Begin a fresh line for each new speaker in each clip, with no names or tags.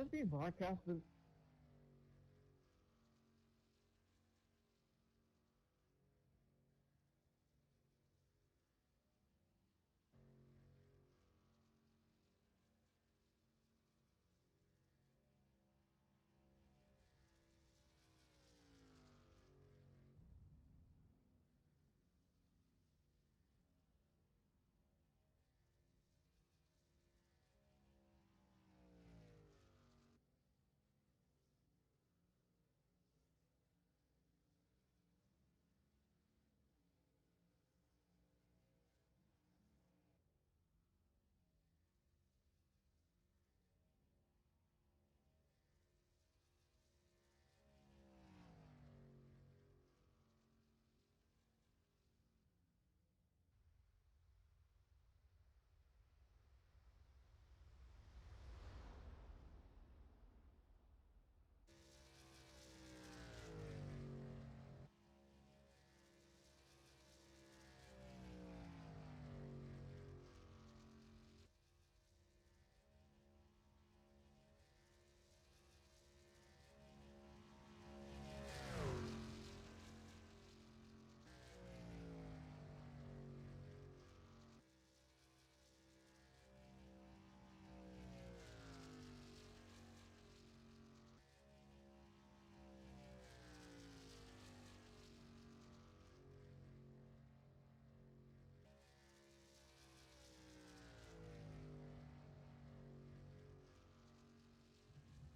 this being broadcasted?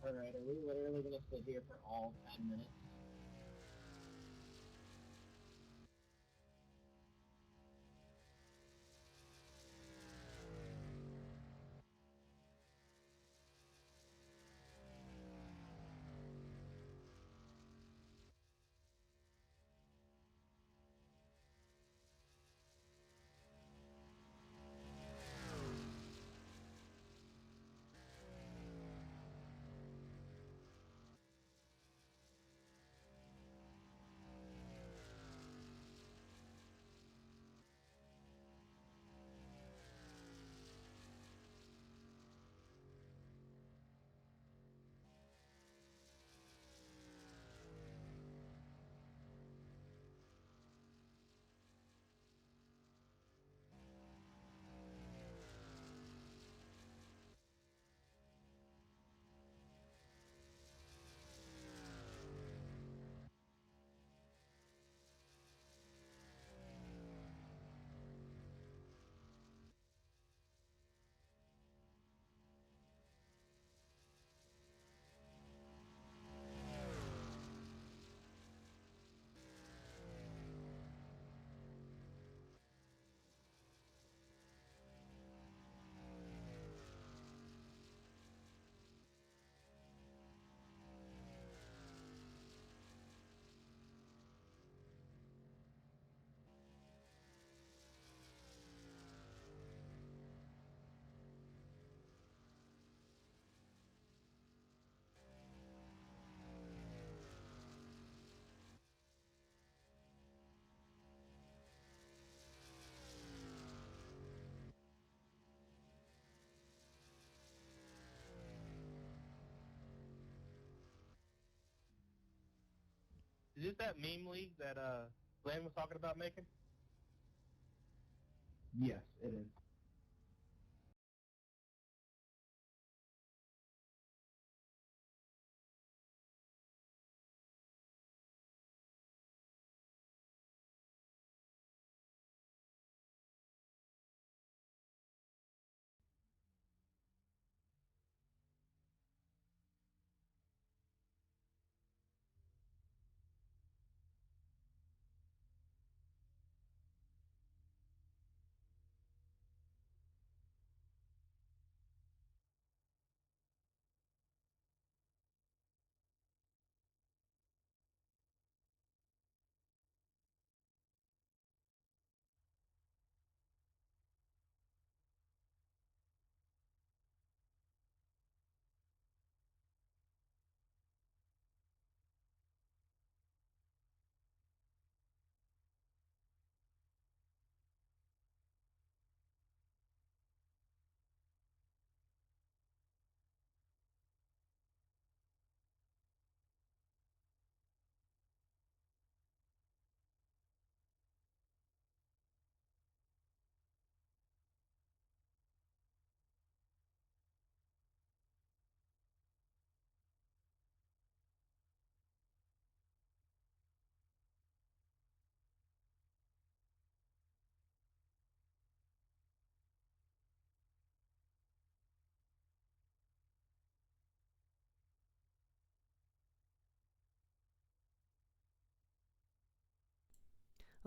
Alright, are we literally gonna sit here for all 10 minutes?
Is this that meme league that Glenn was talking about making?
Yes, it is.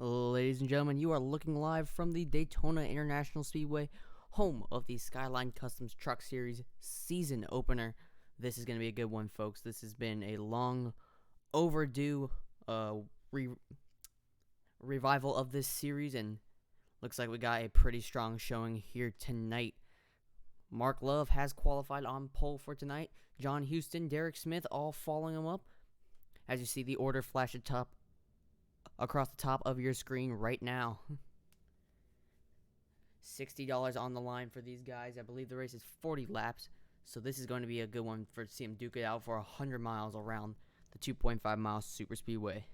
Ladies and gentlemen, you are looking live from the Daytona International Speedway, home of the Skyline Customs Truck Series season opener. This is going to be a good one, folks. This has been a long overdue revival of this series, and looks like we got a pretty strong showing here tonight. Mark Love has qualified on pole for tonight. John Houston, Derek Smith, all following him up. As you see the order flash across the top of your screen right now. $60 on the line for these guys. I believe the race is 40 laps, so this is going to be a good one to see them duke it out for 100 miles around the 2.5 mile super speedway.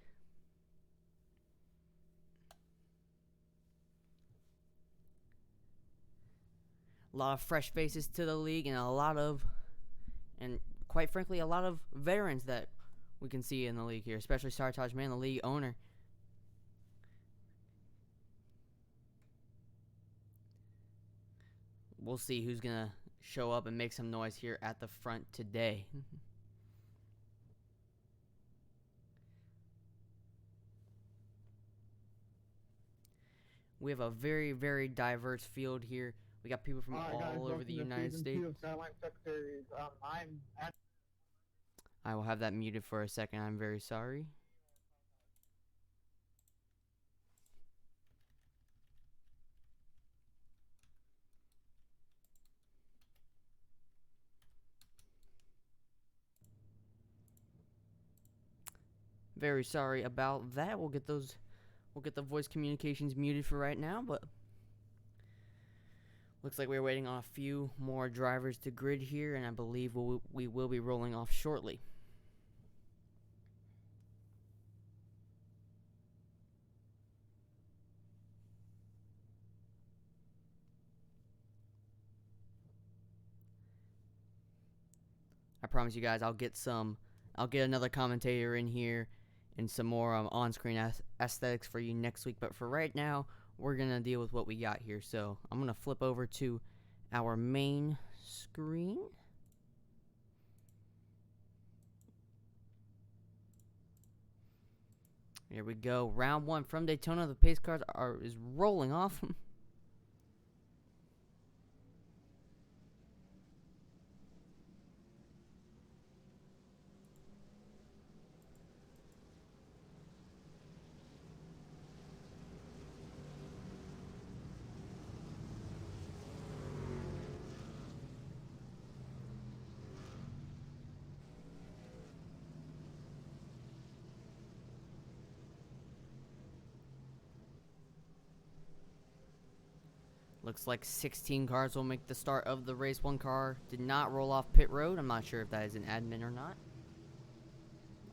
A lot of fresh faces to the league, and quite frankly, a lot of veterans that we can see in the league here, especially Sartaj Man, the league owner. We'll see who's going to show up and make some noise here at the front today. We have a very, very diverse field here. We got people from all over the United States. I will have that muted for a second. I'm very sorry. Very sorry about that. We'll get the voice communications muted for right now, but looks like we're waiting on a few more drivers to grid here, and I believe we will be rolling off shortly. I promise you guys I'll get another commentator in here and some more on-screen aesthetics for you next week, but for right now, we're going to deal with what we got here. So I'm going to flip over to our main screen. Here we go. Round one from Daytona. The pace cars is rolling off. Looks like 16 cars will make the start of the race. One car did not roll off pit road. I'm not sure if that is an admin or not.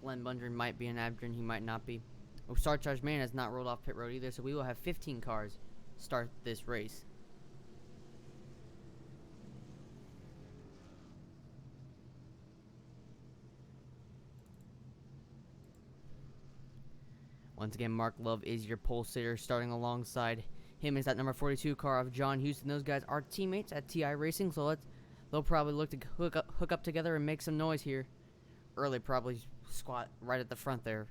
Glenn Bundren might be an admin. He might not be. Oh, Sartaj Man has not rolled off pit road either, so we will have 15 cars start this race. Once again, Mark Love is your pole sitter. Starting alongside him is that number 42 car of John Houston. Those guys are teammates at TI Racing, so they'll probably look to hook up together and make some noise here. Early probably squat right at the front there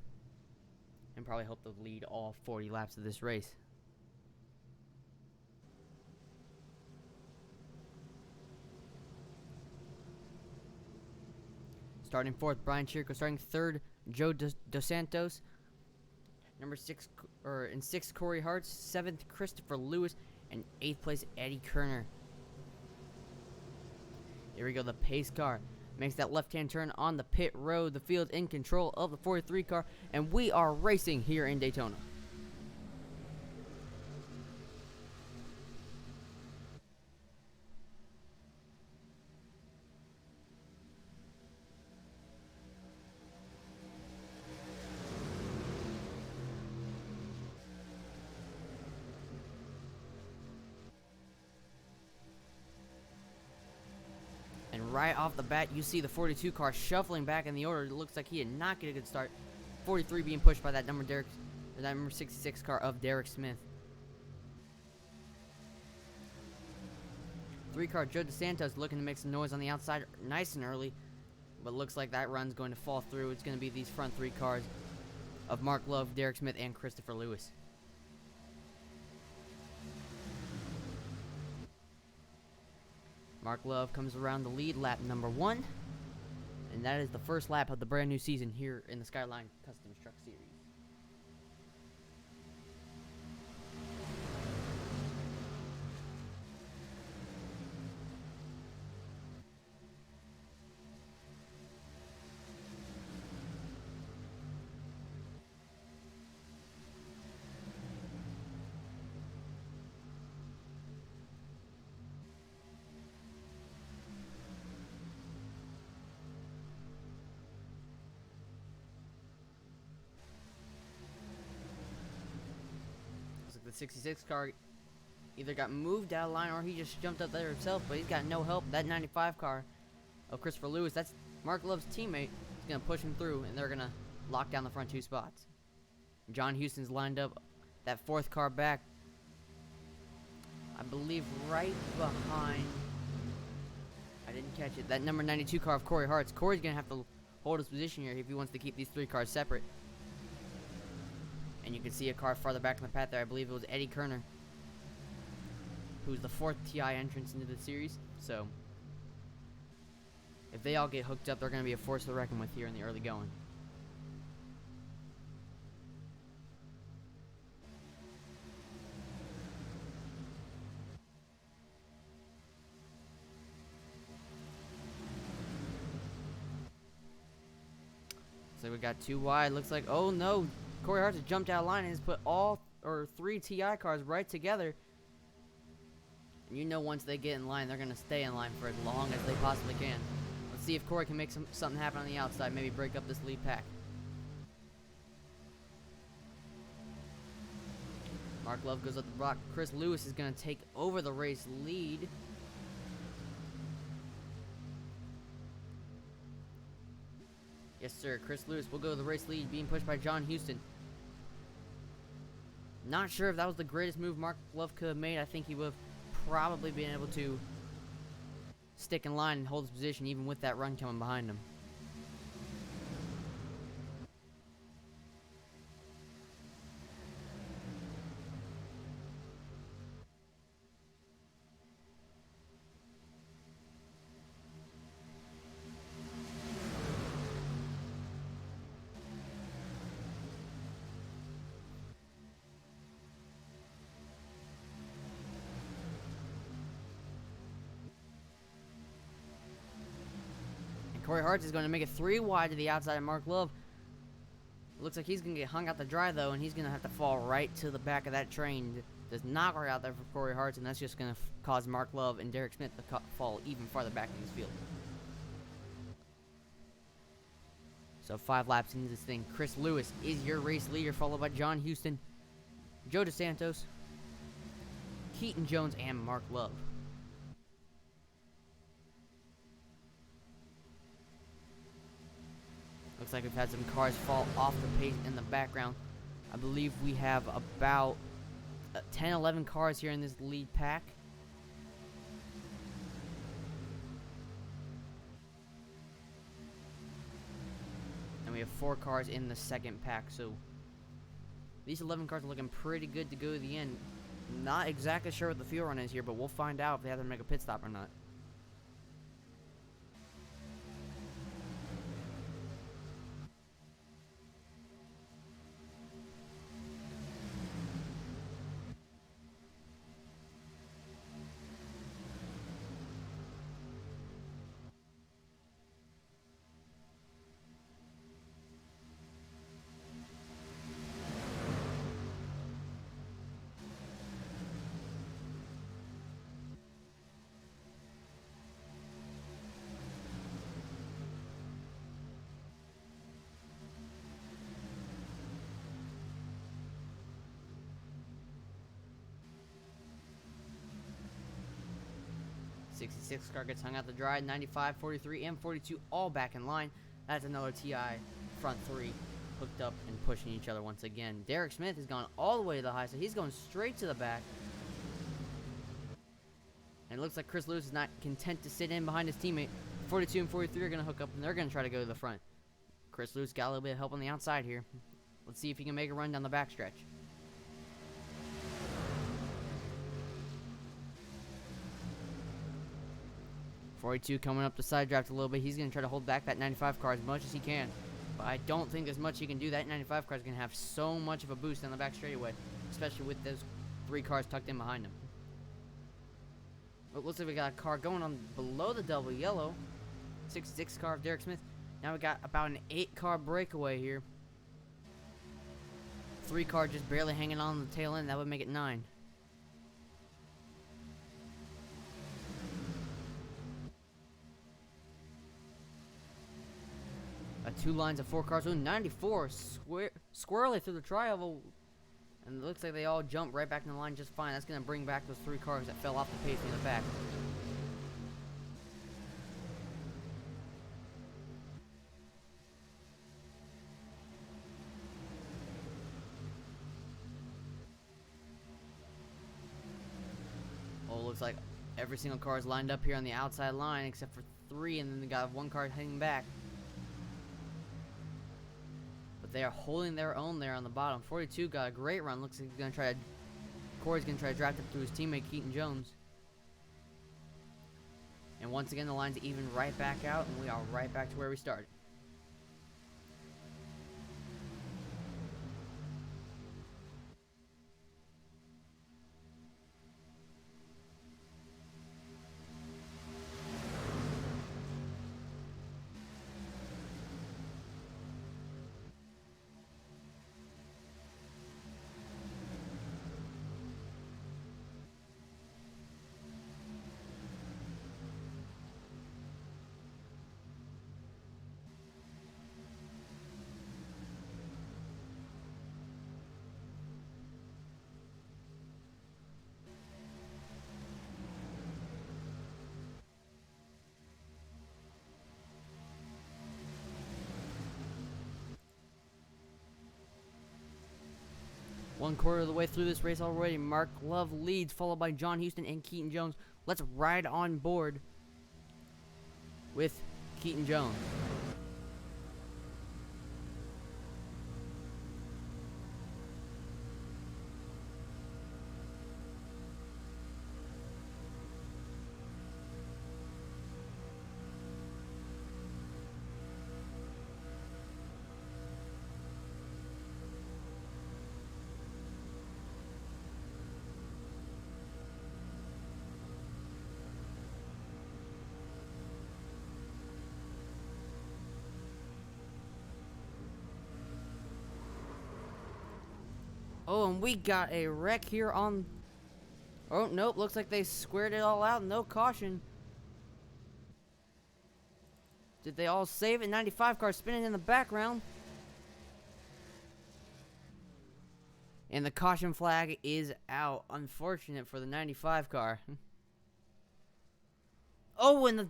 and probably hope to lead all 40 laps of this race. Starting fourth, Brian Chirico. Starting third, Joe Dos Santos. Number in sixth, Corey Hartz. Seventh, Christopher Lewis. And eighth place, Eddie Kerner. Here we go, the pace car makes that left-hand turn on the pit road. The field in control of the 43 car, and we are racing here in Daytona. And right off the bat, you see the 42 car shuffling back in the order. It looks like he did not get a good start. 43 being pushed by that number 66 car of Derek Smith. 3 car Joe DeSantos looking to make some noise on the outside nice and early, but looks like that run's going to fall through. It's going to be these front 3 cars of Mark Love, Derek Smith, and Christopher Lewis. Mark Love comes around the lead, lap number 1. And that is the first lap of the brand new season here in the Skyline Customs Truck Series. The 66 car either got moved out of line or he just jumped up there himself, but he's got no help. That 95 car of Christopher Lewis, that's Mark Love's teammate, is going to push him through, and they're going to lock down the front 2 spots. John Houston's lined up that 4th car back, I believe right behind, I didn't catch it, that number 92 car of Corey Hart's. Corey's going to have to hold his position here if he wants to keep these 3 cars separate. And you can see a car farther back in the path there. I believe it was Eddie Kerner, who's the 4th TI entrance into the series. So, if they all get hooked up, they're going to be a force to reckon with here in the early going. So we got 2 wide. Looks like, oh no, Corey Hart has jumped out of line and has put all 3 TI cars right together. And you know once they get in line, they're going to stay in line for as long as they possibly can. Let's see if Corey can make something happen on the outside, maybe break up this lead pack. Mark Love goes up the block. Chris Lewis is going to take over the race lead. Yes, sir. Chris Lewis will go to the race lead, being pushed by John Houston. Not sure if that was the greatest move Mark Love could have made. I think he would have probably been able to stick in line and hold his position even with that run coming behind him. Corey Hart is going to make it 3 wide to the outside of Mark Love. It looks like he's going to get hung out to dry, though, and he's going to have to fall right to the back of that train. Does not work out there for Corey Hart, and that's just going to cause Mark Love and Derek Smith to fall even farther back in this field. So 5 laps into this thing. Chris Lewis is your race leader, followed by John Houston, Joe DeSantos, Keaton Jones, and Mark Love. Looks like we've had some cars fall off the pace in the background. I believe we have about 10, 11 cars here in this lead pack. And we have 4 cars in the second pack, so these 11 cars are looking pretty good to go to the end. Not exactly sure what the fuel run is here, but we'll find out if they have to make a pit stop or not. '66 car gets hung out to dry. 95, 43, and 42 all back in line. That's another TI front 3 hooked up and pushing each other once again. Derek Smith has gone all the way to the high, so he's going straight to the back. And it looks like Chris Lewis is not content to sit in behind his teammate. 42 and 43 are going to hook up, and they're going to try to go to the front. Chris Lewis got a little bit of help on the outside here. Let's see if he can make a run down the backstretch. 42 coming up the side draft a little bit. He's going to try to hold back that 95 car as much as he can. But I don't think there's much he can do. That 95 car is going to have so much of a boost on the back straightaway, especially with those 3 cars tucked in behind him. But looks like we got a car going on below the double yellow. 66 car of Derek Smith. Now we got about an 8 car breakaway here. 3 car just barely hanging on the tail end. That would make it 9. Got 2 lines of 4 cars. Ooh, 94 squarely through the tri-oval. And it looks like they all jump right back in the line just fine. That's going to bring back those 3 cars that fell off the pace in the back. Oh, looks like every single car is lined up here on the outside line except for 3, and then they got 1 car hanging back. But they are holding their own there on the bottom. 42 got a great run. Looks like he's going to try to... Corey's going to try to draft it through his teammate, Keaton Jones. And once again, the line's even right back out, and we are right back to where we started. One quarter of the way through this race already. Mark Love leads, followed by John Houston and Keaton Jones. Let's ride on board with Keaton Jones. Oh, and we got a wreck here on... Oh, nope, looks like they squared it all out. No caution. Did they all save it? 95 car spinning in the background. And the caution flag is out. Unfortunate for the 95 car. Oh, and the...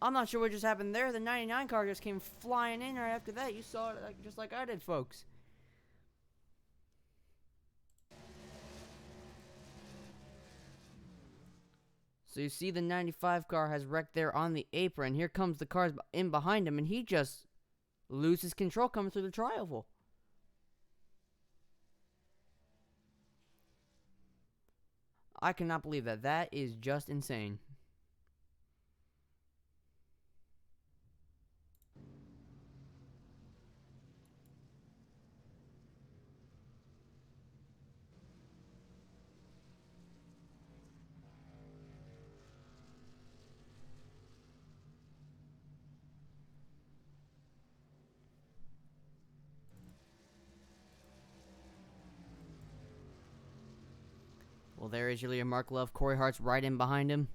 I'm not sure what just happened there. The 99 car just came flying in right after that. You saw it just like I did, folks. So you see the 95 car has wrecked there on the apron. Here comes the cars in behind him, and he just loses control coming through the tri-oval. I cannot believe that. That is just insane. Well, there is your leader, Mark Love. Corey Hart's right in behind him.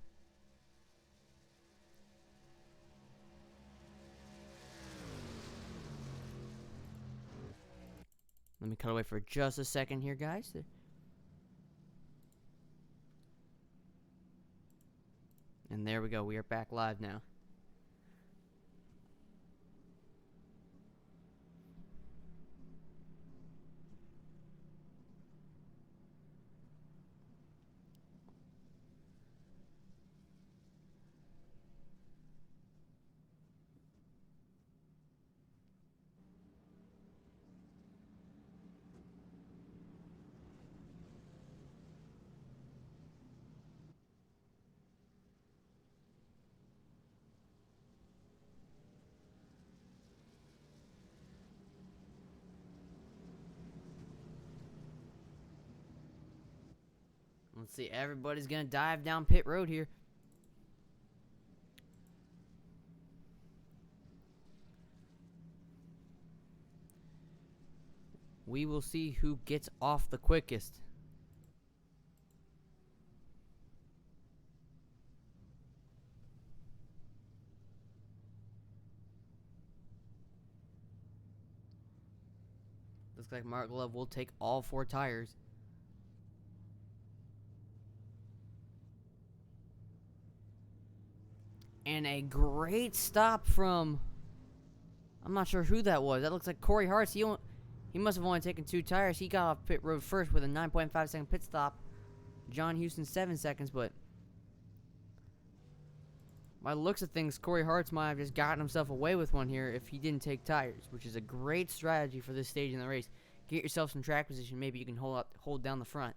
Let me cut away for just a second here, guys. And there we go. We are back live now. Let's see. Everybody's going to dive down pit road here. We will see who gets off the quickest. Looks like Mark Love will take all 4 tires. And a great stop from... I'm not sure who that was. That looks like Corey Hartz. He must have only taken 2 tires. He got off pit road first with a 9.5 second pit stop. John Houston 7 seconds, but by the looks of things, Corey Hartz might have just gotten himself away with one here if he didn't take tires, which is a great strategy for this stage in the race. Get yourself some track position. Maybe you can hold down the front.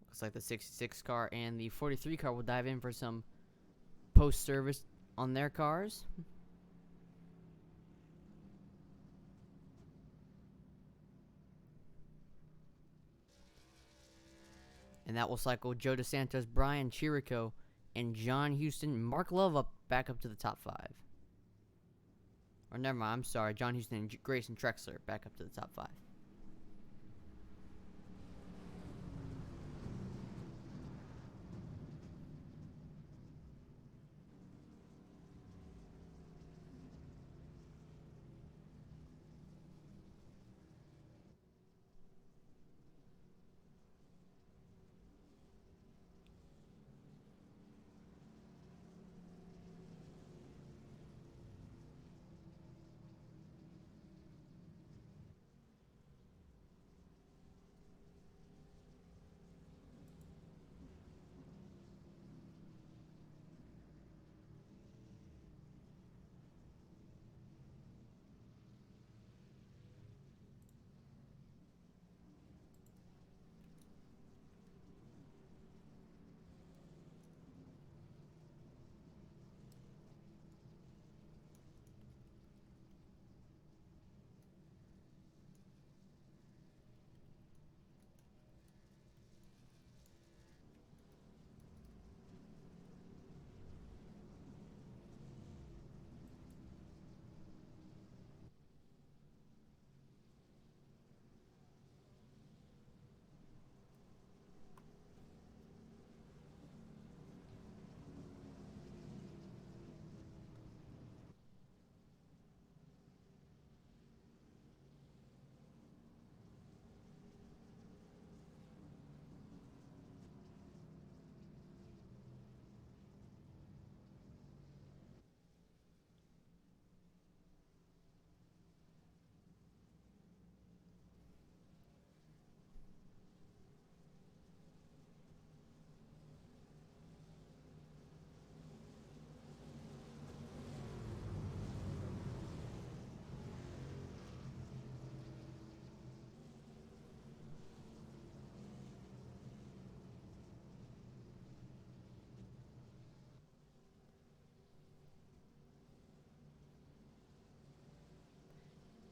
Looks like the 66 car and the 43 car will dive in for some post-service on their cars. And that will cycle Joe DeSantos, Brian Chirico, and John Houston. Mark Love back up to the top 5. Or never mind, I'm sorry. John Houston and Grayson Trexler back up to the top 5.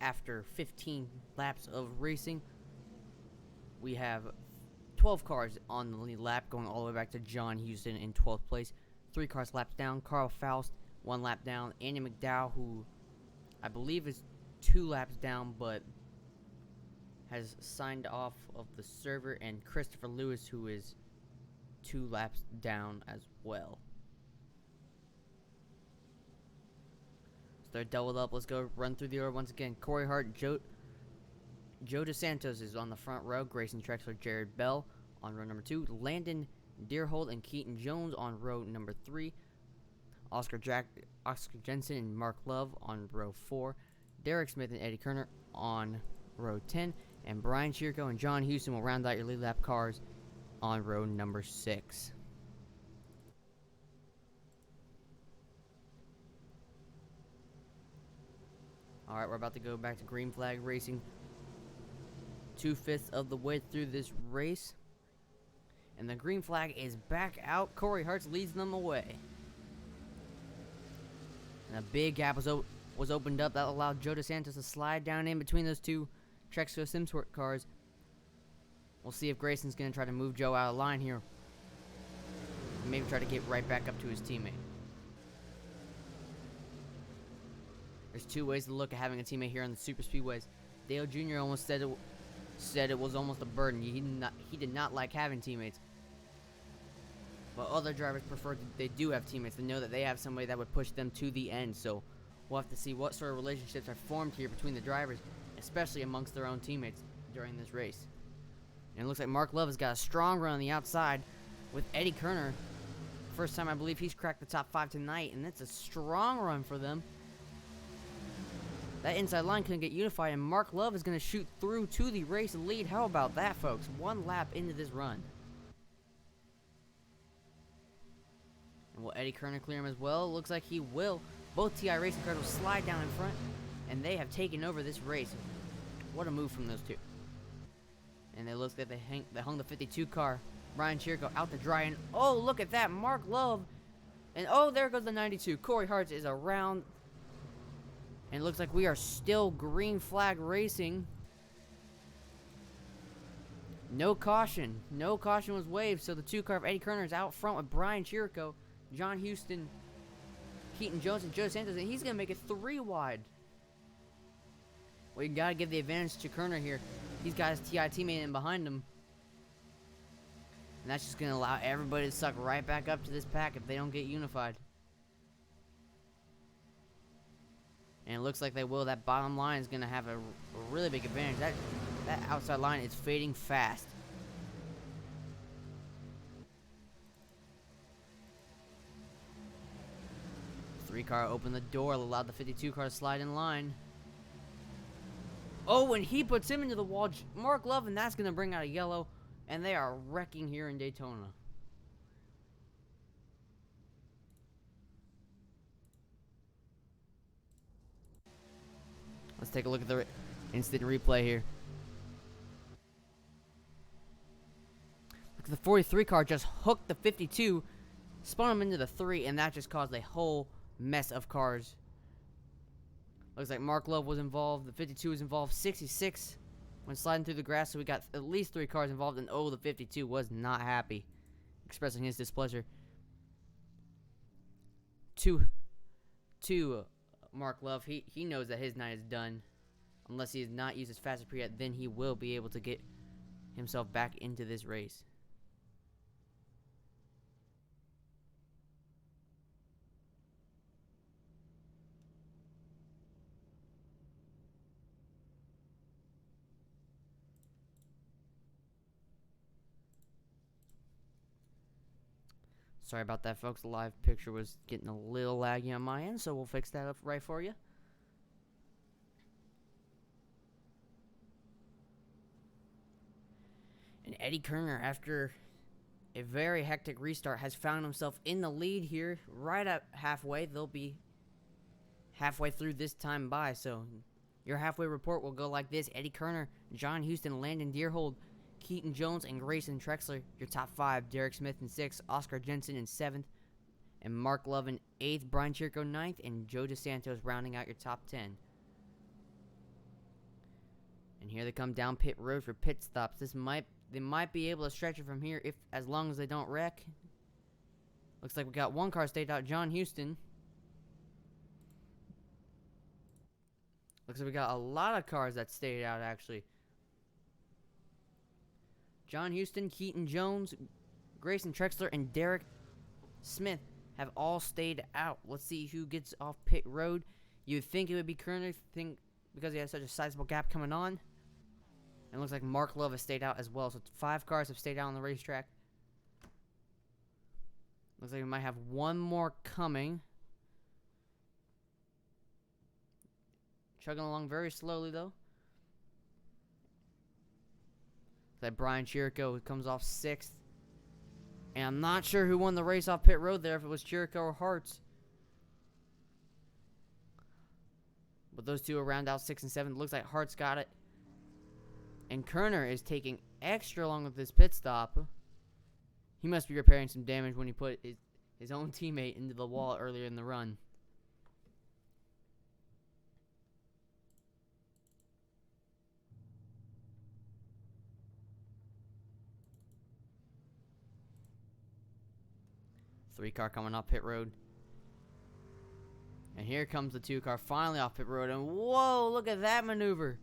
After 15 laps of racing, we have 12 cars on the lead lap, going all the way back to John Houston in 12th place. 3 cars laps down. Carl Faust, 1 lap down. Andy McDowell, who I believe is 2 laps down, but has signed off of the server. And Christopher Lewis, who is 2 laps down as well. They're doubled up. Let's go run through the order once again. Corey Hart, Joe DeSantos is on the front row. Grayson Trexler, Jared Bell on row number 2. Landon Deerhold and Keaton Jones on row number 3. Oscar Jensen and Mark Love on row 4. Derek Smith and Eddie Kerner on row 10. And Brian Chirco and John Houston will round out your lead lap cars on row number 6. Alright, we're about to go back to green flag racing. 2/5 of the way through this race. And the green flag is back out. Corey Hartz leads them away. And a big gap was opened up that allowed Joe DeSantos to slide down in between those two Trexco Simsport cars. We'll see if Grayson's going to try to move Joe out of line here. Maybe try to get right back up to his teammate. There's 2 ways to look at having a teammate here on the super speedways. Dale Jr. almost said it was almost a burden. He did not like having teammates. But other drivers prefer they do have teammates. They know that they have somebody that would push them to the end. So we'll have to see what sort of relationships are formed here between the drivers, especially amongst their own teammates during this race. And it looks like Mark Love has got a strong run on the outside with Eddie Kerner. First time I believe he's cracked the top 5 tonight, and that's a strong run for them. That inside line couldn't get unified, and Mark Love is going to shoot through to the race lead. How about that, folks? 1 lap into this run. And will Eddie Kerner clear him as well? Looks like he will. Both TI Racing cars will slide down in front, and they have taken over this race. What a move from those two. And it looks like they hung the 52 car. Brian Chirco out to dry, and oh, look at that, Mark Love. And oh, there goes the 92. Corey Hartz is around. And it looks like we are still green flag racing. No caution. No caution was waved, so the 2 car of Eddie Kerner is out front with Brian Chirco, John Houston, Keaton Jones, and Joe Santos, and he's going to make it 3 wide. Well, you got to give the advantage to Kerner here. He's got his TI teammate in behind him. And that's just going to allow everybody to suck right back up to this pack if they don't get unified. And it looks like they will. That bottom line is going to have a really big advantage. That outside line is fading fast. Three car opened the door, allowed the 52 car to slide in line. Oh, and he puts him into the wall. Mark Love, and that's going to bring out a yellow. And they are wrecking here in Daytona. Let's take a look at the instant replay here. Look, the 43 car just hooked the 52, spun him into the 3, and that just caused a whole mess of cars. Looks like Mark Love was involved. The 52 was involved. 66 when sliding through the grass, so we got at least 3 cars involved, and oh, the 52 was not happy, expressing his displeasure. To Mark Love, he knows that his night is done. Unless he has not used his fastest pre yet, then he will be able to get himself back into this race. Sorry about that, folks. The live picture was getting a little laggy on my end, so we'll fix that up right for you. And Eddie Kerner, after a very hectic restart, has found himself in the lead here right at halfway. They'll be halfway through this time by, so your halfway report will go like this. Eddie Kerner, John Houston, Landon Deerhold, Keaton Jones, and Grayson Trexler, your top 5. Derek Smith in 6th, Oscar Jensen in 7th, and Mark Love in 8th, Brian Chirco 9th, and Joe DeSantos rounding out your top 10. And here they come down pit road for pit stops. They might be able to stretch it from here as long as they don't wreck. Looks like we got 1 car stayed out, John Houston. Looks like we got a lot of cars that stayed out, actually. John Houston, Keaton Jones, Grayson Trexler, and Derek Smith have all stayed out. Let's see who gets off pit road. You'd think it would be Kerner, because he has such a sizable gap coming on. And it looks like Mark Love has stayed out as well. So 5 cars have stayed out on the racetrack. Looks like we might have one more coming. Chugging along very slowly, though. That Brian Chirico comes off 6th. And I'm not sure who won the race off pit road there, if it was Chirico or Hartz. But those two will round out 6 and 7. Looks like Hartz got it. And Kerner is taking extra long with this pit stop. He must be repairing some damage when he put his own teammate into the wall earlier in the run. Three car coming off pit road. And here comes the 2 car finally off pit road. And whoa, look at that maneuver.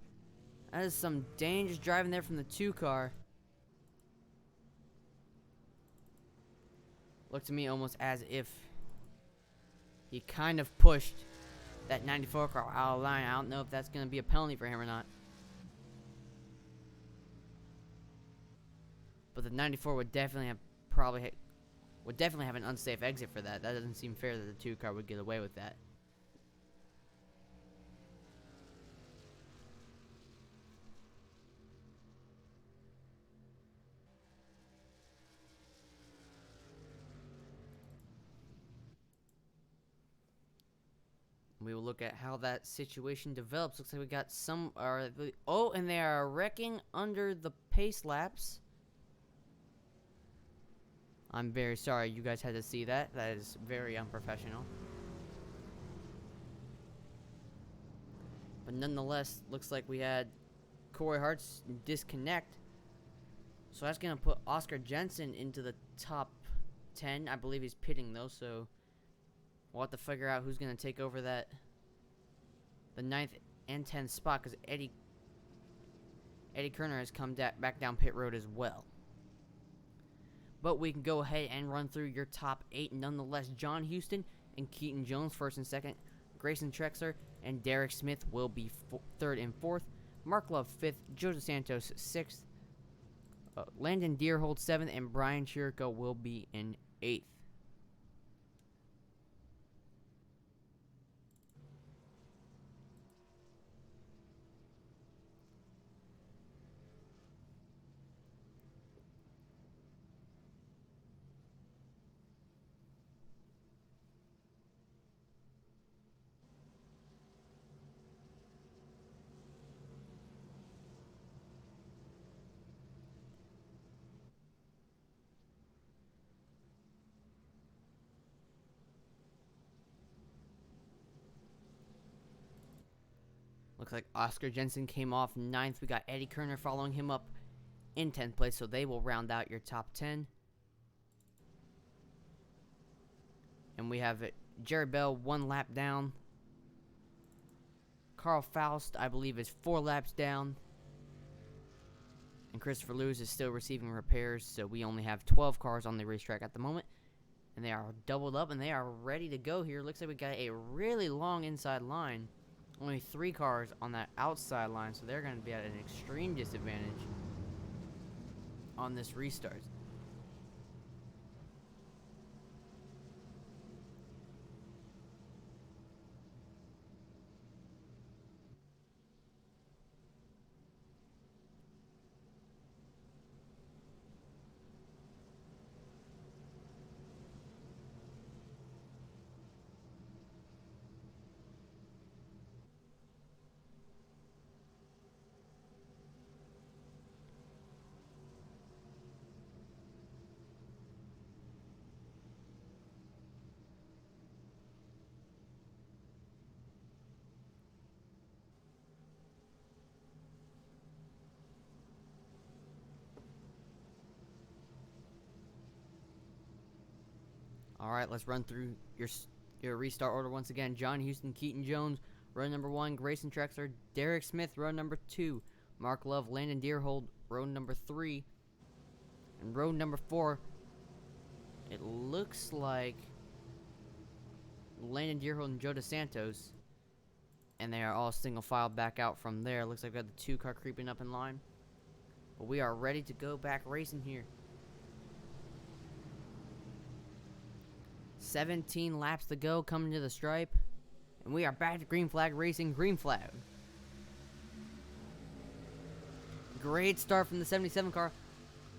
That is some dangerous driving there from the 2 car. Looked to me almost as if he kind of pushed that 94 car out of line. I don't know if that's going to be a penalty for him or not. But the 94 would definitely have have an unsafe exit for that. That doesn't seem fair that the 2 car would get away with that. We will look at how that situation develops. Looks like we got some. Oh, and they are wrecking under the pace laps. I'm very sorry you guys had to see that. That is very unprofessional. But nonetheless, looks like we had Corey Hartz disconnect. So that's going to put Oscar Jensen into the top 10. I believe he's pitting, though, so we'll have to figure out who's going to take over the 9th and 10th spot, because Eddie Kerner has come back down pit road as well. But we can go ahead and run through your top 8 nonetheless. John Houston and Keaton Jones 1st and 2nd. Grayson Trexler and Derek Smith will be 3rd and 4th. Mark Love 5th. Joe DeSantos 6th. Landon Deerhold 7th. And Brian Chirico will be in 8th. Looks like Oscar Jensen came off 9th. We got Eddie Kerner following him up in 10th place, so they will round out your top 10. And we have Jerry Bell 1 lap down. Carl Faust, I believe, is 4 laps down. And Christopher Lewis is still receiving repairs, so we only have 12 cars on the racetrack at the moment. And they are doubled up, and they are ready to go here. Looks like we got a really long inside line. Only 3 cars on that outside line, so they're going to be at an extreme disadvantage on this restart. Alright, let's run through your restart order once again. John Houston, Keaton Jones, row number 1. Grayson Trexler, Derek Smith, row number 2. Mark Love, Landon Deerhold, row number 3. And row number 4, it looks like Landon Deerhold and Joe DeSantos. and they are all single file back out from there. Looks like we got the 2 car creeping up in line. But we are ready to go back racing here. 17 laps to go, coming to the stripe. And we are back to green flag racing, green flag. Great start from the 77 car.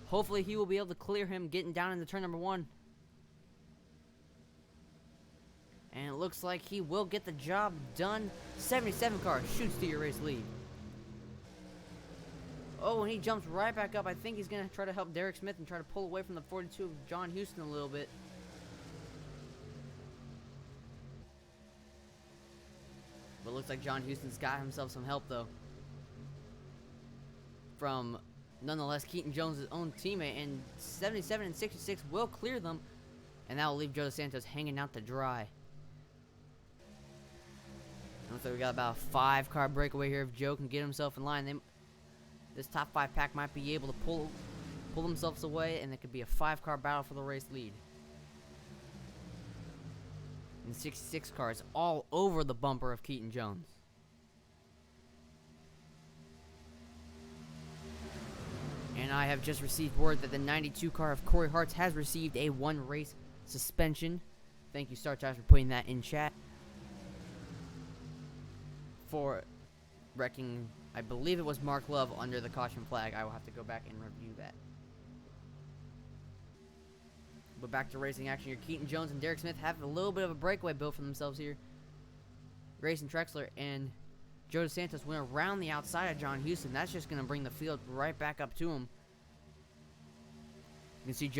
Hopefully he will be able to clear him getting down into turn number 1. And it looks like he will get the job done. 77 car shoots to your race lead. Oh, and he jumps right back up. I think he's going to try to help Derek Smith and try to pull away from the 42 of John Houston a little bit. But it looks like John Houston's got himself some help, though. From, nonetheless, Keaton Jones' own teammate. And 77 and 66 will clear them. And that will leave Joe DeSantos hanging out to dry. Looks like we got about a 5-car breakaway here. If Joe can get himself in line, this top 5 pack might be able to pull themselves away, and it could be a 5-car battle for the race lead. And 66 cars all over the bumper of Keaton Jones. And I have just received word that the 92 car of Corey Hart's has received a 1-race suspension. Thank you, Star Child, for putting that in chat. For wrecking, I believe it was Mark Love under the caution flag. I will have to go back and review that. But back to racing action here. Keaton Jones and Derek Smith have a little bit of a breakaway built for themselves here. Grayson Trexler and Joe DeSantos went around the outside of John Houston. That's just going to bring the field right back up to him. You can see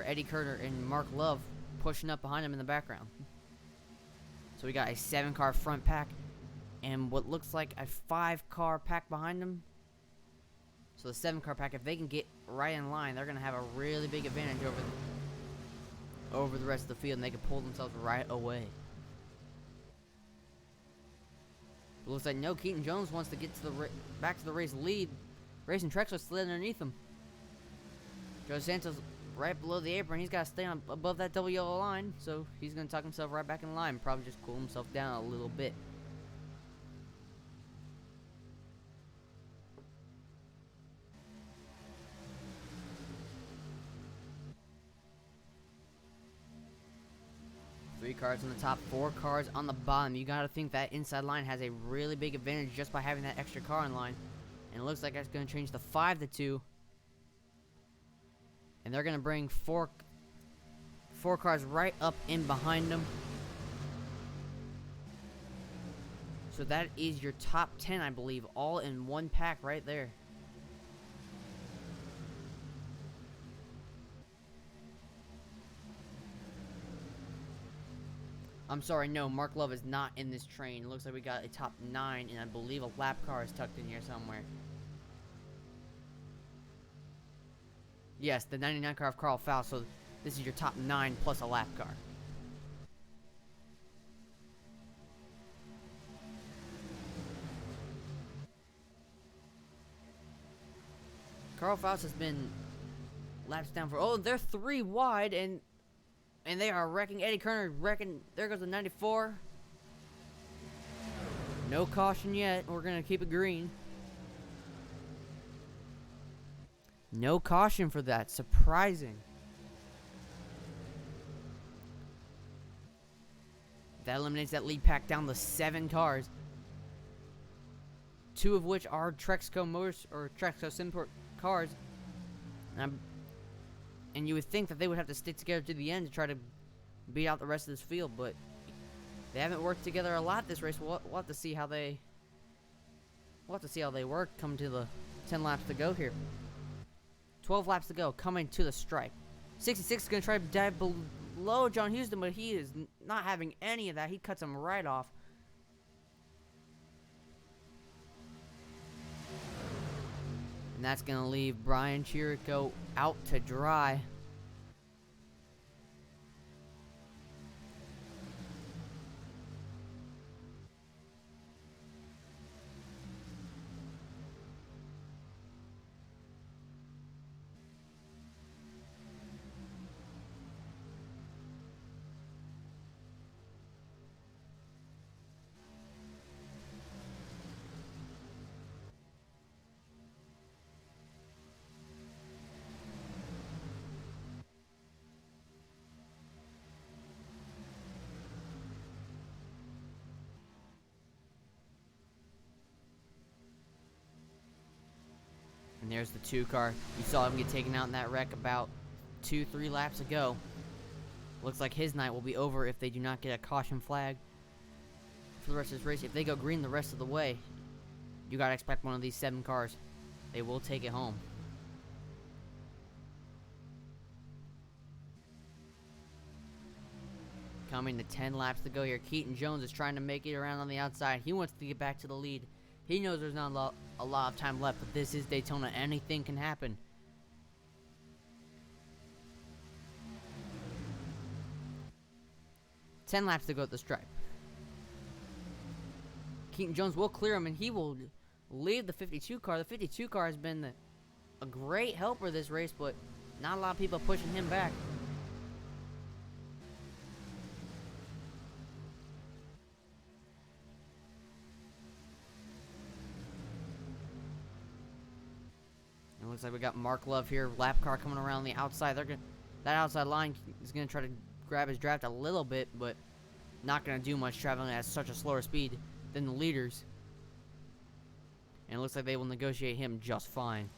Eddie Kerner and Mark Love pushing up behind him in the background. So we got a 7-car front pack and what looks like a 5-car pack behind them. So the 7-car pack, if they can get right in line, they're going to have a really big advantage over the rest of the field, and they can pull themselves right away. It looks like no, Keaton Jones wants to get to back to the race lead. Grayson Trexler slid underneath him. Joe Santos right below the apron. He's got to stay above that double yellow line, so he's going to tuck himself right back in line. Probably just cool himself down a little bit. Three cars on the top, 4 cars on the bottom. You gotta think that inside line has a really big advantage just by having that extra car in line. And it looks like that's gonna change the 5-2. And they're gonna bring four cars right up in behind them. So that is your top 10, I believe, all in one pack right there. I'm sorry, no, Mark Love is not in this train. It looks like we got a top 9, and I believe a lap car is tucked in here somewhere. Yes, the 99 car of Carl Faust, so this is your top 9 plus a lap car. Carl Faust has been laps down for... Oh, they're 3 wide, and they are wrecking. Eddie Kerner wrecking. There goes the 94. No caution yet. We're going to keep it green. No caution for that. Surprising. That eliminates that lead pack down to 7 cars. 2 of which are Trexco Motors or Trexco Simport cars. And you would think that they would have to stick together to the end to try to beat out the rest of this field, but they haven't worked together a lot this race. We'll have to see how they work. Come to the 10 laps to go here. 12 laps to go, coming to the stripe. 66 is going to try to dive below John Houston, but he is not having any of that. He cuts him right off. And that's going to leave Brian Chirico out to dry. And there's the 2 car. You saw him get taken out in that wreck about 2-3 laps ago. Looks like his night will be over if they do not get a caution flag for the rest of this race. If they go green the rest of the way, you gotta expect one of these 7 cars. They will take it home. Coming to 10 laps to go here. Keaton Jones is trying to make it around on the outside. He wants to get back to the lead. He knows there's not a lot of time left, but this is Daytona. Anything can happen. Ten laps to go at the stripe. Keaton Jones will clear him, and he will leave the 52 car. The 52 car has been a great helper this race, but not a lot of people pushing him back. It looks like we got Mark Love here, lap car coming around the outside. That outside line is gonna try to grab his draft a little bit, but not gonna do much, traveling at such a slower speed than the leaders. And it looks like they will negotiate him just fine.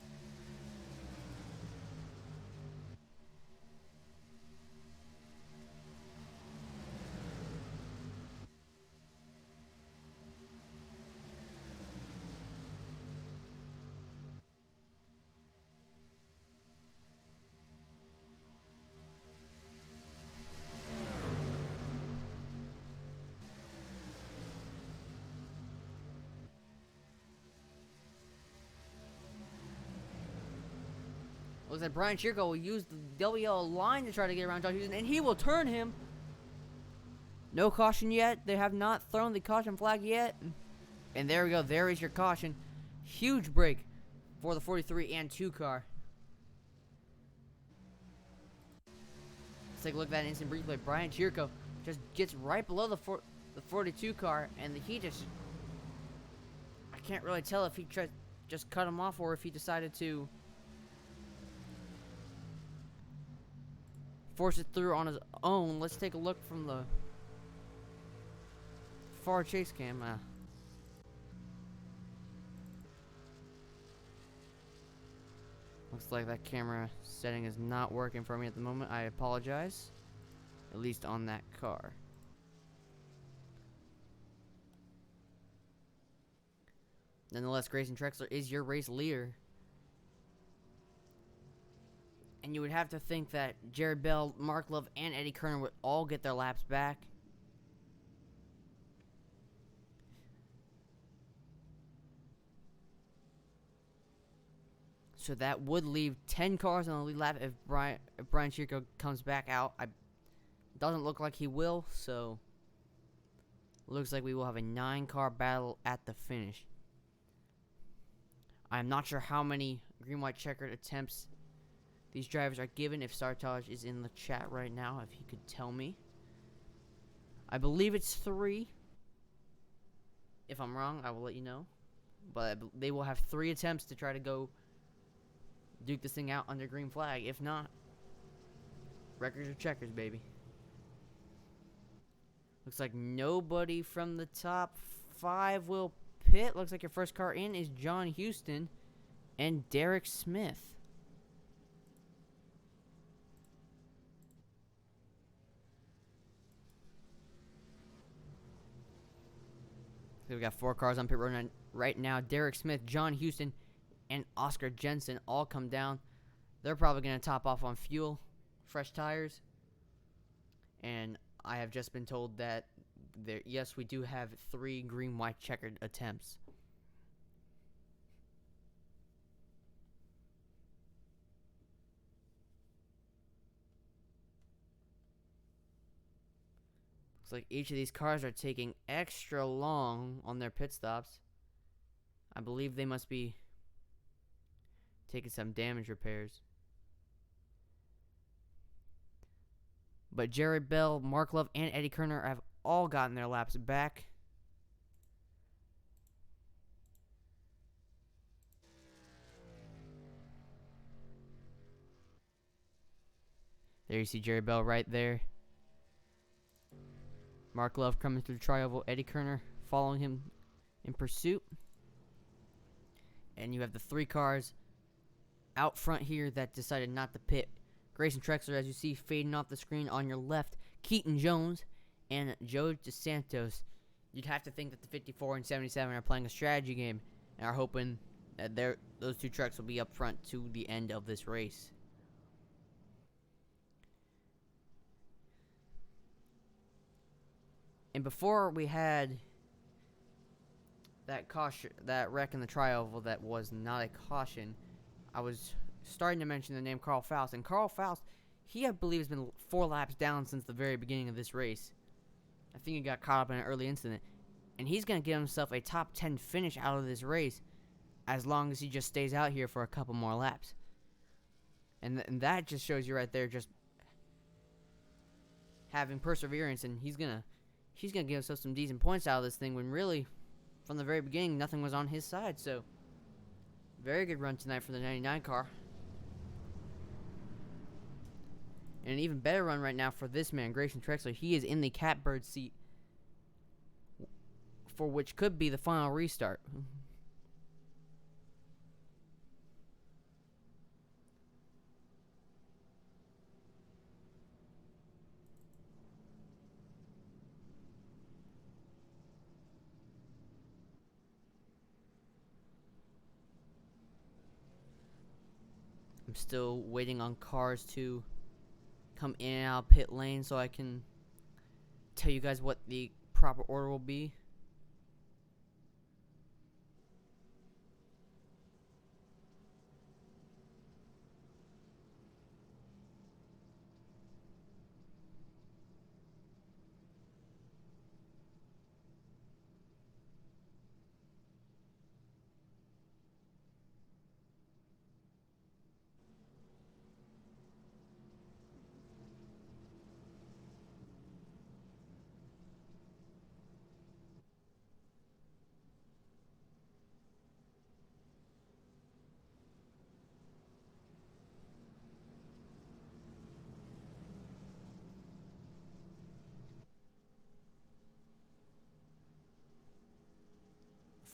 Looks like Brian Chirco will use the WL line to try to get around John Houston, and he will turn him. No caution yet. They have not thrown the caution flag yet. And there we go. There is your caution. Huge break for the 43 and 2 car. Let's take a look at that instant replay. Brian Chirco just gets right below the 42 car, and he just... I can't really tell if he just cut him off or if he decided to force it through on his own. Let's take a look from the far chase cam. Looks like that camera setting is not working for me at the moment. I apologize. At least on that car. Nonetheless, Grayson Trexler is your race leader. And you would have to think that Jared Bell, Mark Love, and Eddie Kerner would all get their laps back. So that would leave 10 cars on the lead lap if Brian Chirco comes back out. Doesn't look like he will, so looks like we will have a 9-car battle at the finish. I'm not sure how many green-white checkered attempts these drivers are given. If Sartaj is in the chat right now, if he could tell me. I believe it's 3. If I'm wrong, I will let you know. But they will have 3 attempts to try to go duke this thing out under green flag. If not, records are checkers, baby. Looks like nobody from the top 5 will pit. Looks like your first car in is John Houston and Derek Smith. So we got 4 cars on pit road right now. Derek Smith, John Houston, and Oscar Jensen all come down. They're probably going to top off on fuel, fresh tires. And I have just been told that, yes, we do have 3 green-white checkered attempts. Looks like each of these cars are taking extra long on their pit stops. I believe they must be taking some damage repairs. But Jared Bell, Mark Love, and Eddie Kerner have all gotten their laps back. There you see Jared Bell right there. Mark Love coming through the tri-oval. Eddie Kerner following him in pursuit. And you have the 3 cars out front here that decided not to pit. Grayson Trexler, as you see, fading off the screen on your left. Keaton Jones and Joe DeSantos. You'd have to think that the 54 and 77 are playing a strategy game and are hoping that those two trucks will be up front to the end of this race. And before we had that wreck in the tri-oval that was not a caution, I was starting to mention the name Carl Faust. And Carl Faust, he, I believe, has been 4 laps down since the very beginning of this race. I think he got caught up in an early incident. And he's going to get himself a top 10 finish out of this race as long as he just stays out here for a couple more laps. And that just shows you right there just having perseverance. And he's going to give himself some decent points out of this thing when really, from the very beginning, nothing was on his side. So, very good run tonight for the 99 car. And an even better run right now for this man, Grayson Trexler. He is in the catbird seat for which could be the final restart. I'm still waiting on cars to come in and out of pit lane so I can tell you guys what the proper order will be.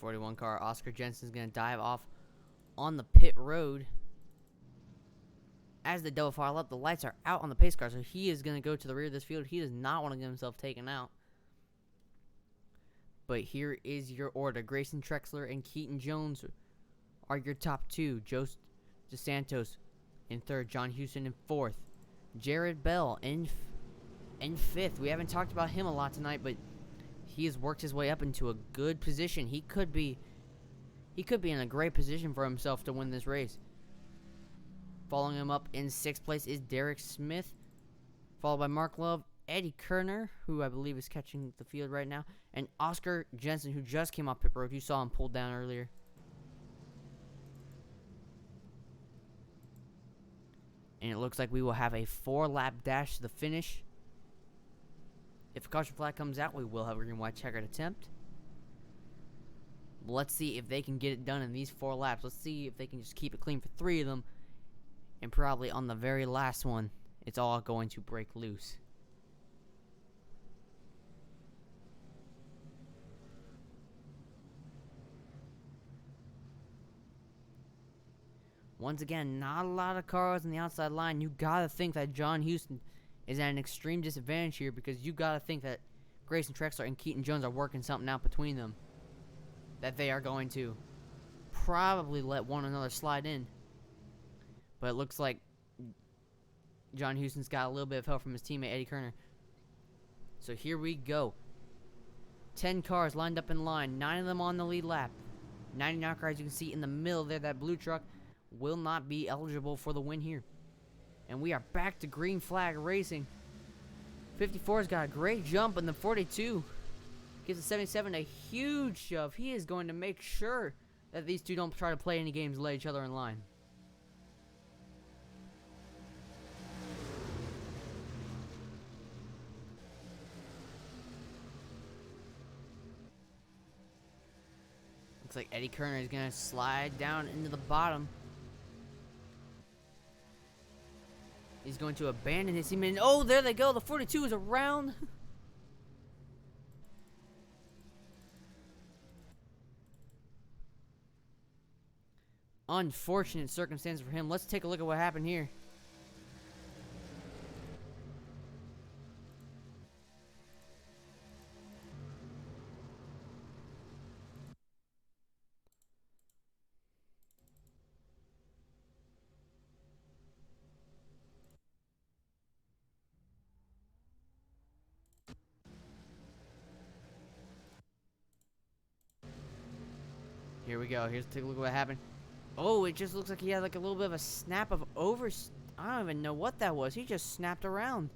.41 car, Oscar Jensen's going to dive off on the pit road. As the double file up, the lights are out on the pace car, so he is going to go to the rear of this field. He does not want to get himself taken out. But here is your order. Grayson Trexler and Keaton Jones are your top 2. Joe DeSantos in 3rd. John Houston in 4th. Jared Bell in 5th. We haven't talked about him a lot tonight, but he has worked his way up into a good position. He could be in a great position for himself to win this race. Following him up in 6th place is Derek Smith, followed by Mark Love, Eddie Kerner, who I believe is catching the field right now, and Oscar Jensen, who just came off pit road. You saw him pulled down earlier. And it looks like we will have a 4-lap dash to the finish. If a caution flag comes out, we will have a green, white, checkered attempt. Let's see if they can get it done in these 4 laps. Let's see if they can just keep it clean for 3 of them. And probably on the very last one, it's all going to break loose. Once again, not a lot of cars on the outside line. You gotta think that John Houston is at an extreme disadvantage here because you gotta think that Grayson Trexler and Keaton Jones are working something out between them. That they are going to probably let one another slide in. But it looks like John Houston's got a little bit of help from his teammate Eddie Kerner. So here we go. 10 cars lined up in line, 9 of them on the lead lap. 99 cars you can see in the middle there, that blue truck will not be eligible for the win here. And we are back to green flag racing. 54's got a great jump, and the 42 gives the 77 a huge shove. He is going to make sure that these two don't try to play any games, let each other in line. Looks like Eddie Kerner is going to slide down into the bottom. He's going to abandon his team. And oh, there they go. The 42 is around. Unfortunate circumstance for him. Let's take a look at what happened here. Here we go. Here's take a look at what happened. Oh, it just looks like he had like a little bit of a snap of I don't even know what that was. He just snapped around.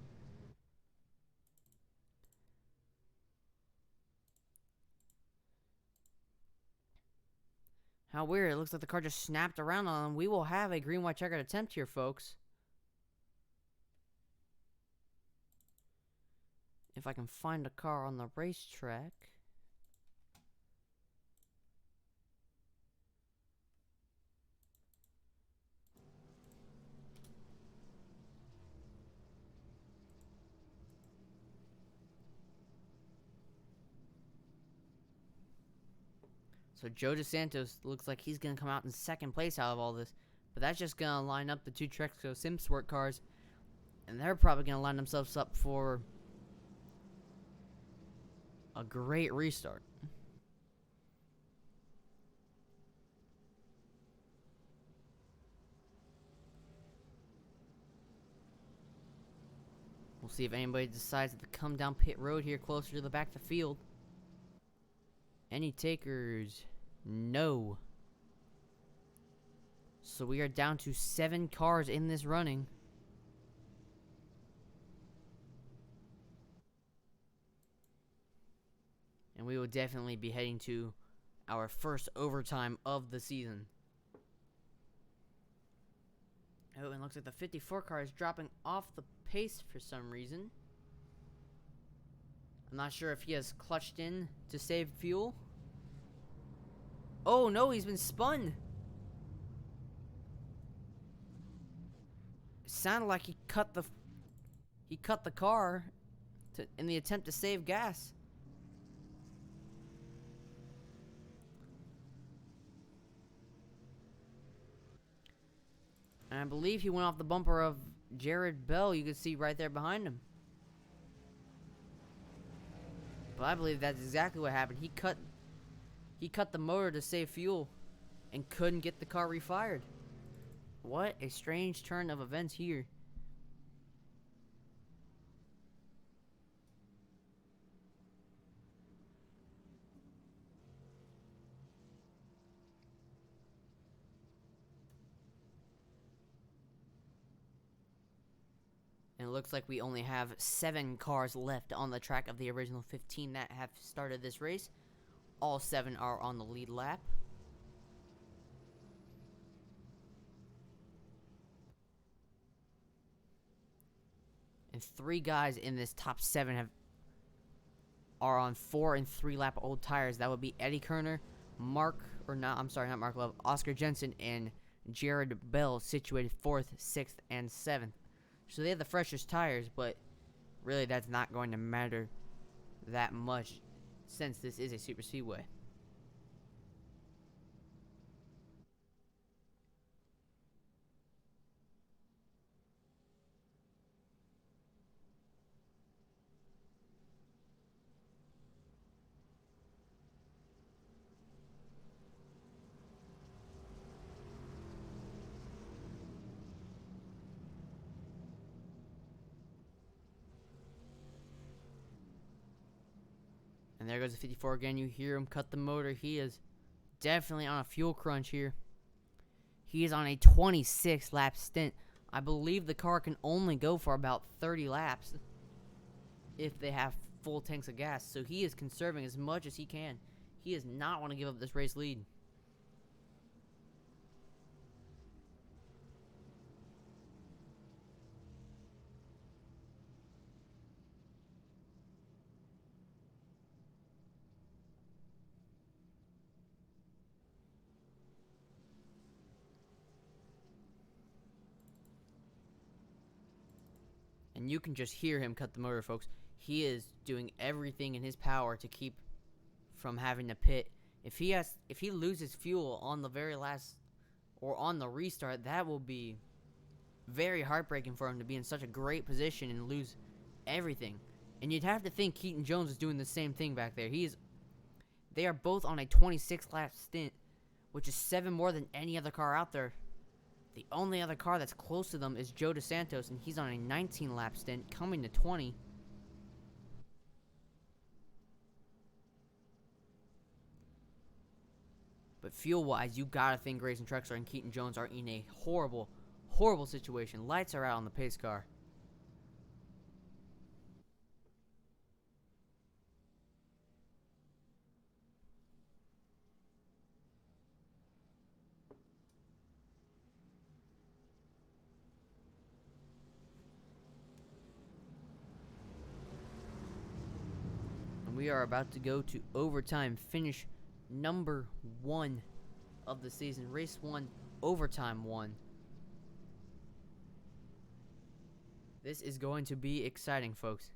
How weird. It looks like the car just snapped around on him. We will have a green, white, checkered attempt here, folks. If I can find a car on the racetrack. So Joe DeSantos looks like he's going to come out in second place out of all this. But that's just going to line up the two Trexco SimSport cars. And they're probably going to line themselves up for a great restart. We'll see if anybody decides to come down pit road here closer to the back of the field. Any takers? No. So we are down to 7 cars in this running. And we will definitely be heading to our first overtime of the season. Oh, and looks like the 54 car is dropping off the pace for some reason. I'm not sure if he has clutched in to save fuel. Oh no, he's been spun. It sounded like he cut the car in the attempt to save gas. And I believe he went off the bumper of Jared Bell. You can see right there behind him. But I believe that's exactly what happened. He cut the motor to save fuel and couldn't get the car refired. What a strange turn of events here. And it looks like we only have 7 cars left on the track of the original 15 that have started this race. All 7 are on the lead lap. And 3 guys in this top 7 are on 4 and 3 lap old tires. That would be Eddie Kerner, not Mark Love, Oscar Jensen, and Jared Bell, situated 4th, 6th, and 7th. So they have the freshest tires, but really that's not going to matter that much since this is a super speedway. And there goes the 54 again. You hear him cut the motor. He is definitely on a fuel crunch here. He is on a 26 lap stint. I believe the car can only go for about 30 laps if they have full tanks of gas. So he is conserving as much as he can. He does not want to give up this race lead. And you can just hear him cut the motor, folks. He is doing everything in his power to keep from having to pit. If he loses fuel on the very last or on the restart, that will be very heartbreaking for him to be in such a great position and lose everything. And you'd have to think Keaton Jones is doing the same thing back there. They are both on a 26 lap stint, which is 7 more than any other car out there. The only other car that's close to them is Joe DeSantos, and he's on a 19 lap stint, coming to 20. But fuel-wise, you gotta think Grayson Trexler and Keaton Jones are in a horrible, horrible situation. Lights are out on the pace car. And we are about to go to overtime, finish number 1 of the season. Race 1, overtime 1. This is going to be exciting, folks.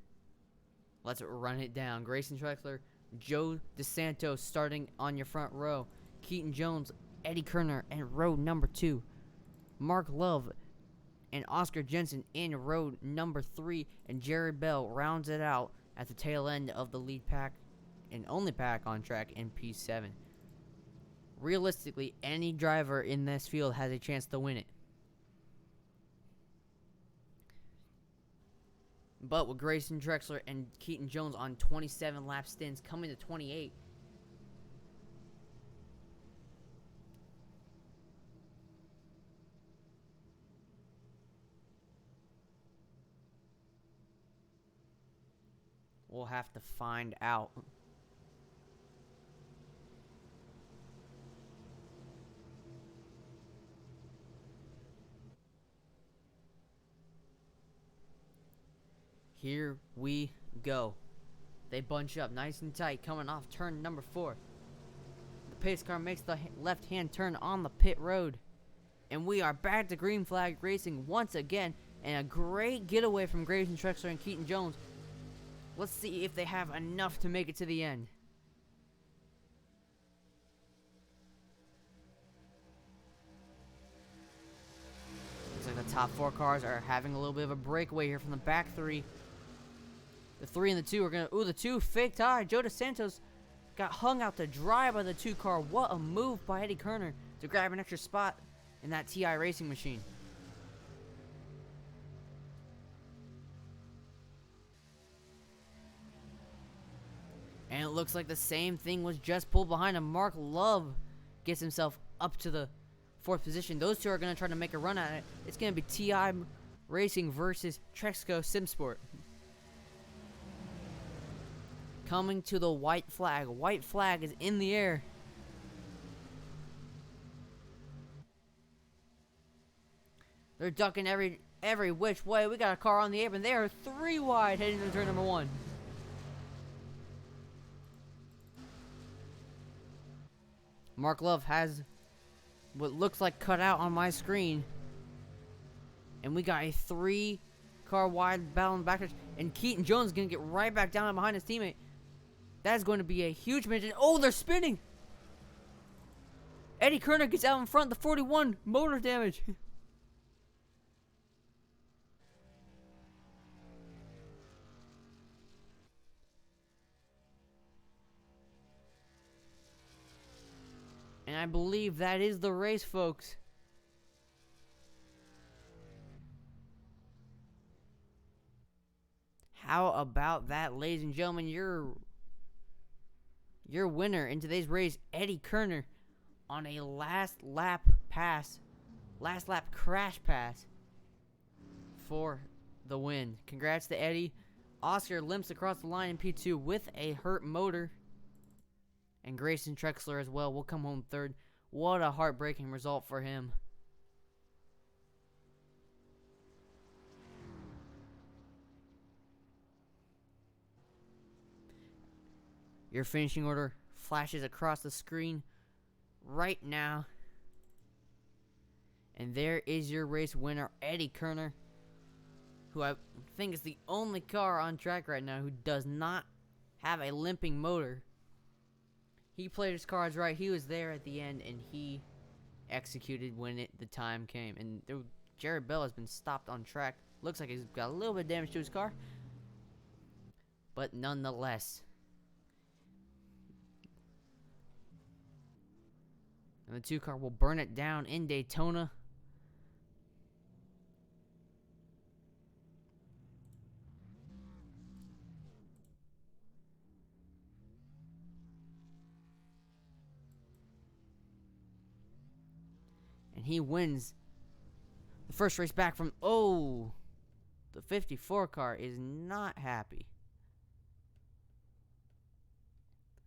Let's run it down. Grayson Trexler, Joe DeSantos starting on your front row. Keaton Jones, Eddie Kerner in row number 2. Mark Love and Oscar Jensen in row number 3. And Jared Bell rounds it out at the tail end of the lead pack and only pack on track in P7. Realistically, any driver in this field has a chance to win it. But with Grayson Trexler and Keaton Jones on 27 lap stints coming to 28, we'll have to find out. Here we go. They bunch up nice and tight coming off turn number 4. The pace car makes the left-hand turn on the pit road. And we are back to green flag racing once again. And a great getaway from Grayson Trexler and Keaton Jones. Let's see if they have enough to make it to the end. Looks like the top 4 cars are having a little bit of a breakaway here from the back 3. The 3 and the 2 are gonna. Ooh, the 2 faked high. Joe DeSantos got hung out to dry by the 2 car. What a move by Eddie Kerner to grab an extra spot in that TI racing machine. And it looks like the same thing was just pulled behind him. Mark Love gets himself up to the 4th position. Those 2 are going to try to make a run at it. It's going to be TI Racing versus Trexco Simsport. Coming to the white flag. White flag is in the air. They're ducking every which way. We got a car on the apron. They are 3 wide heading to turn number 1. Mark Love has what looks like cut out on my screen. And we got a 3 car wide battle in the backwards. And Keaton Jones is going to get right back down behind his teammate. That's going to be a huge mission. Oh, they're spinning. Eddie Kerner gets out in front. The 41 motor damage. And I believe that is the race, folks. How about that, ladies and gentlemen? Your winner in today's race, Eddie Kerner, on a last lap crash pass for the win. Congrats to Eddie. Oscar limps across the line in P2 with a hurt motor. And Grayson Trexler as well will come home 3rd. What a heartbreaking result for him. Your finishing order flashes across the screen right now. And there is your race winner, Eddie Kerner, who I think is the only car on track right now who does not have a limping motor. He played his cards right. He was there at the end, and he executed when the time came. And Jared Bell has been stopped on track. Looks like he's got a little bit of damage to his car, but nonetheless. And the 2 car will burn it down in Daytona. And he wins the first race back from, the 54 car is not happy.